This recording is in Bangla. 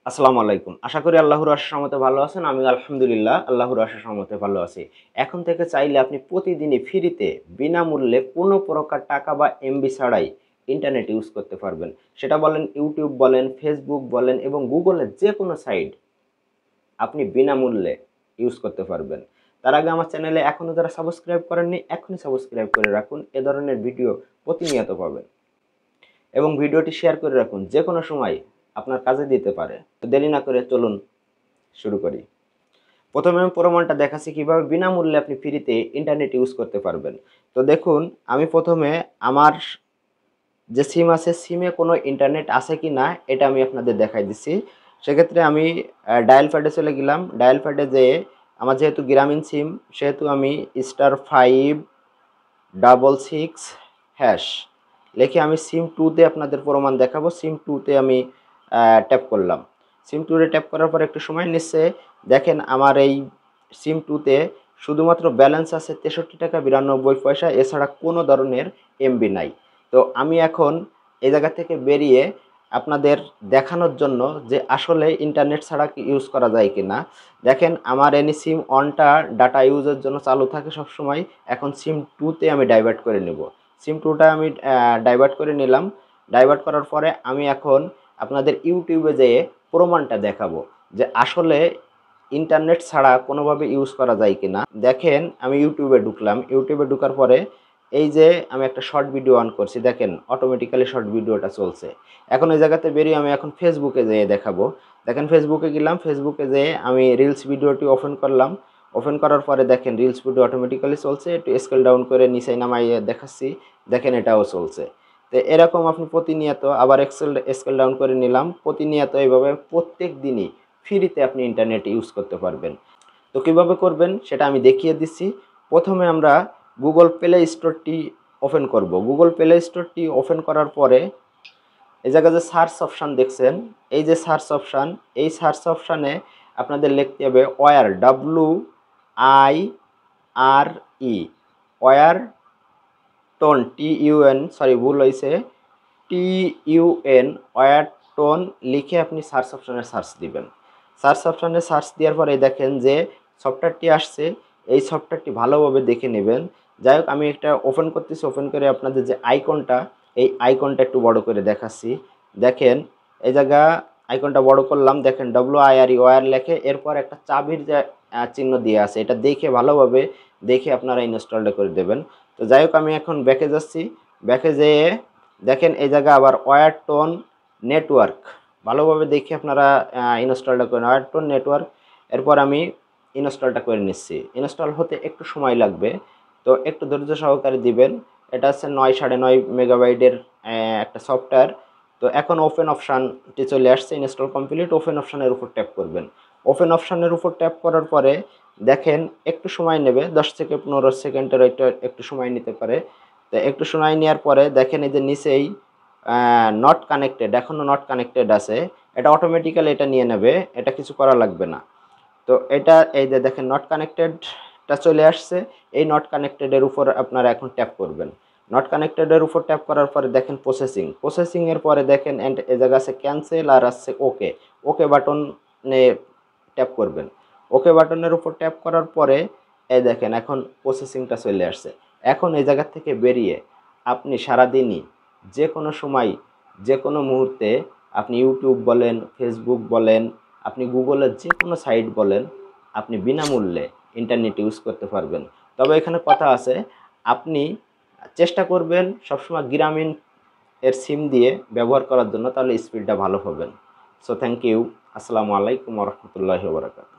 আসসালামু আলাইকুম। আশা করি আল্লাহর আশিস রহমতে ভালো আছেন। আমি আলহামদুলিল্লাহ আল্লাহর আশিস রহমতে ভালো আছি। এখন থেকে চাইলে আপনি প্রতিদিনই ফ্রিতে বিনামূল্যে কোনো প্রকার টাকা বা এমবি ছাড়াই ইন্টারনেট ইউজ করতে পারবেন। সেটা বলেন ইউটিউব বলেন, ফেসবুক বলেন এবং গুগলের যেকোনো সাইট আপনি বিনামূল্যে ইউজ করতে পারবেন। তার আগে আমার চ্যানেলে এখনও যারা সাবস্ক্রাইব করেননি, এখনই সাবস্ক্রাইব করে রাখুন। এ ধরনের ভিডিও প্রতিনিয়ত পাবেন এবং ভিডিওটি শেয়ার করে রাখুন, যে কোনো সময় আপনার কাজে দিতে পারে। তো দেরি না করে চলুন শুরু করি। প্রথমে আমি প্রমাণটা দেখাচ্ছি কিভাবে বিনামূল্যে আপনি ফ্রিতে ইন্টারনেট ইউজ করতে পারবেন। তো দেখুন, আমি প্রথমে আমার যে সিম আছে সিমে কোনো ইন্টারনেট আছে কি না এটা আমি আপনাদের দেখাই দিচ্ছি। সেক্ষেত্রে আমি ডায়াল প্যাডে চলে গেলাম। ডায়াল প্যাডে যেয়ে আমার যেহেতু গ্রামীণ সিম সেহেতু আমি *566# লিখে আমি সিম টুতে আপনাদের প্রমাণ দেখাবো। সিম টুতে আমি ট্যাপ করলাম। সিম টুতে ট্যাপ করার পর একটু সময় নিচ্ছে। দেখেন আমার এই সিম টুতে শুধুমাত্র ব্যালেন্স আছে 63 টাকা 92 পয়সা, এছাড়া কোনো ধরনের এমবি নাই। তো আমি এখন এই জায়গা থেকে বেরিয়ে আপনাদের দেখানোর জন্য যে আসলে ইন্টারনেট ছাড়া কি ইউজ করা যায় কি না। দেখেন আমার এনি সিম অনটা ডাটা ইউজের জন্য চালু থাকে সবসময়। এখন সিম টুতে আমি ডাইভার্ট করে নেব। সিম টুটা আমি ডাইভার্ট করে নিলাম। ডাইভার্ট করার পরে আমি এখন আপনাদের ইউটিউবে যেয়ে প্রমাণটা দেখাবো যে আসলে ইন্টারনেট ছাড়া কোনোভাবে ইউজ করা যায় কি না। দেখেন আমি ইউটিউবে ঢুকলাম। ইউটিউবে ঢুকার পরে এই যে আমি একটা শর্ট ভিডিও অন করছি, দেখেন অটোমেটিক্যালি শর্ট ভিডিওটা চলছে। এখন এই জায়গাতে বেরিয়ে আমি এখন ফেসবুকে যেয়ে দেখাবো। দেখেন ফেসবুকে গেলাম, ফেসবুকে যেয়ে আমি রিলস ভিডিওটি ওপেন করলাম। ওপেন করার পরে দেখেন রিলস ভিডিও অটোমেটিক্যালি চলছে। একটু স্কেল ডাউন করে নিচে নামাইয়ে দেখাচ্ছি, দেখেন এটাও চলছে। তো এরকম আপনি প্রতিনিয়ত আবার স্কেল ডাউন করে নিলাম। প্রতিনিয়ত এইভাবে প্রত্যেক দিনই ফ্রিতে আপনি ইন্টারনেট ইউজ করতে পারবেন। তো কীভাবে করবেন সেটা আমি দেখিয়ে দিচ্ছি। প্রথমে আমরা গুগল প্লে স্টোরটি ওপেন করব। গুগল প্লে স্টোরটি ওপেন করার পরে এই জায়গায় যে সার্চ অপশান দেখছেন, এই যে সার্চ অপশান, এই সার্চ অপশানে আপনাদের লিখতে হবে wire, WIRE, wire tone, TUN, sorry ভুল হয়েছে, TUN, ওয়্যার টোন লিখে আপনি সার্চ অপশানে সার্চ দিবেন। সার্চ অপশানে সার্চ দেওয়ার পরে দেখেন যে সফটওয়্যারটি আসছে। এই সফটওয়্যারটি ভালোভাবে দেখে নেবেন। যাই হোক, আমি একটা ওপেন করতেছি। ওপেন করে আপনাদের যে আইকনটা, এই আইকনটা একটু বড় করে দেখাচ্ছি। দেখেন এই জায়গা আইকনটা বড় করলাম। দেখেন WIRE, ওয়্যার লেখে এরপর একটা চাবির যে চিহ্ন দিয়ে আছে, এটা দেখে ভালোভাবে দেখে আপনারা ইনস্টলটা করে দেবেন। তো যাই হোক, আমি এখন ব্যাকে যাচ্ছি। ব্যাকে যেয়ে দেখেন এই জায়গা আবার ওয়্যার টোন নেটওয়ার্ক, ভালোভাবে দেখে আপনারা ইনস্টলটা করেন, ওয়্যার টোন নেটওয়ার্ক। এরপর আমি ইনস্টলটা করে নিচ্ছি। ইনস্টল হতে একটু সময় লাগবে, তো একটু ধৈর্য সহকারে দিবেন। এটা হচ্ছে 9.5 মেগাবাইটের একটা সফটওয়্যার। তো এখন ওপেন অপশানটি চলে আসছে, ইনস্টল কমপ্লিট। ওপেন অপশানের উপর ট্যাপ করবেন। ওপেন অপশানের উপর ট্যাপ করার পরে দেখেন একটু সময় নেবে, 10 থেকে 15 সেকেন্ডের একটু সময় নিতে পারে। তো একটু সময় নেওয়ার পরে দেখেন এই যে নিচেই নট কানেক্টেড, এখনও নট কানেক্টেড আছে। এটা অটোমেটিক্যালি এটা নিয়ে নেবে, এটা কিছু করা লাগবে না। তো এটা এই যে দেখেন নট কানেক্টেডটা চলে আসছে। এই নট কানেক্টেডের উপর আপনারা এখন ট্যাপ করবেন। নট কানেক্টেডের উপর ট্যাপ করার পরে দেখেন প্রসেসিংয়ের পরে দেখেন এন্ড এই জায়গা আছে ক্যান্সেল আর আছে ওকে। ওকে বাটনে ট্যাপ করবেন। ওকে বাটনের উপর ট্যাপ করার পরে এই দেখেন এখন প্রসেসিংটা চলে আসছে। এখন এই জায়গা থেকে বেরিয়ে আপনি সারাদিনই যে কোনো সময় যে কোনো মুহূর্তে আপনি ইউটিউব বলেন, ফেসবুক বলেন, আপনি গুগলের যে কোনো সাইট বলেন, আপনি বিনামূল্যে ইন্টারনেট ইউজ করতে পারবেন। তবে এখানে কথা আছে, আপনি চেষ্টা করবেন সবসময় গ্রামীণ এর সিম দিয়ে ব্যবহার করার জন্য, তাহলে স্পিডটা ভালো পাবেন। So thank you. আসসালামু আলাইকুম ওয়া রাহমাতুল্লাহি ওয়া বারাকাতুহু।